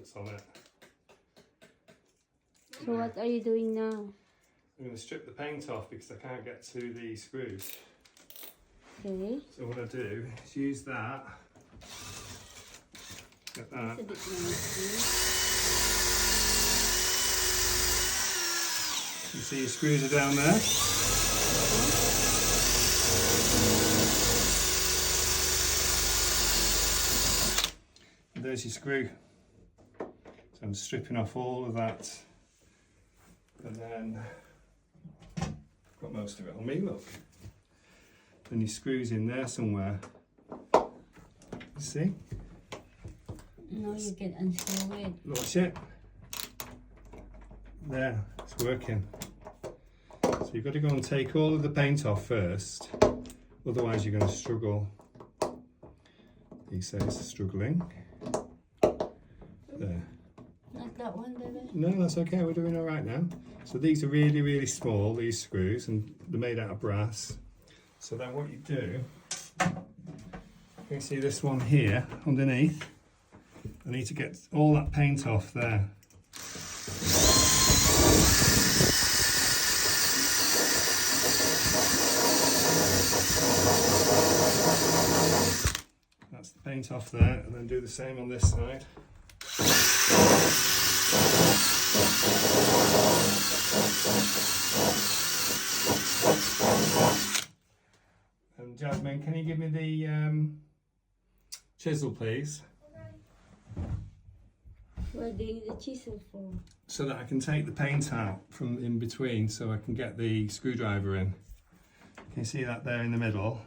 that's on it. So what are you doing now? I'm going to strip the paint off because I can't get to the screws. Okay. So what I do is use that. Get that. It's a bit messy. You see your screws are down there. And there's your screw. So I'm stripping off all of that. And then got most of it on me, look. And your screws in there somewhere. You see? Now you can unscrew it. Watch it. There, it's working. So you've got to go and take all of the paint off first, otherwise you're going to struggle. He says struggling. There. Not that one, baby. No, that's okay, we're doing all right now. So these are really, really small, these screws, and they're made out of brass. So then what you do, you can see this one here underneath. I need to get all that paint off there. That's the paint off there, and then do the same on this side. And Jasmine, can you give me the chisel, please? What do you need the chisel for? So that I can take the paint out from in between, so I can get the screwdriver in. Can you see that there in the middle?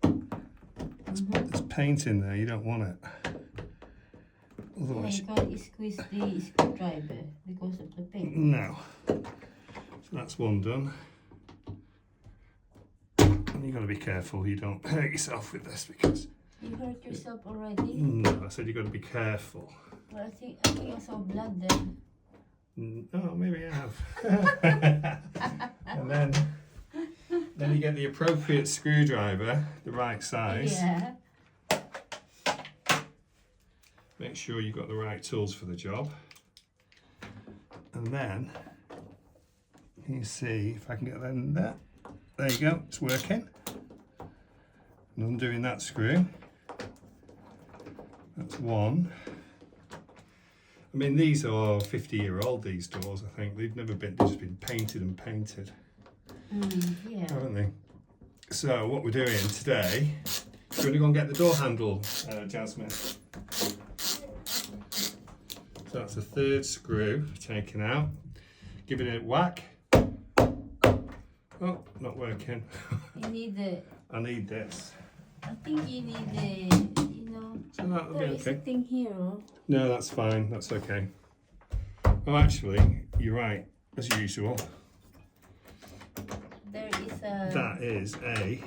There's paint in there, you don't want it. Otherwise, You can't squeeze the screwdriver because of the paint. no. So that's one done. And you've got to be careful you don't hurt yourself with this because... You hurt yourself already? No, I said you've got to be careful. Well, I think I saw blood then. Oh, maybe I have. And then you get the appropriate screwdriver, the right size. Yeah. Make sure you've got the right tools for the job. And then, you see if I can get that in there. There you go, it's working. And undoing that screw. That's one. I mean, these are 50-year-old, these doors, I think. They've never been, they've just been painted and painted. Yeah. Haven't they? So what we're doing today, we're going to go and get the door handle, Jasmine. So that's the third screw taken out. Give it a whack. Oh, not working. You need the... I need this. I think you need the, you know... So that'll be There is a okay. thing here. No, that's fine. That's okay. Oh, actually, you're right, as usual. There is a... That is a...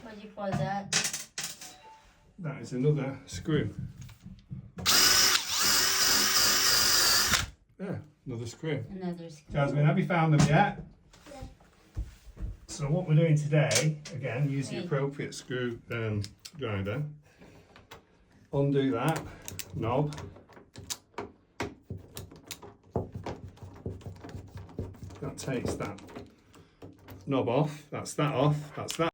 What do you call that? That is another screw. There, another screw. Another screw. Jasmine, have you found them yet? Yeah. So what we're doing today, again, use the appropriate screw driver. Undo that knob. That takes that knob off. That's that off. That's that.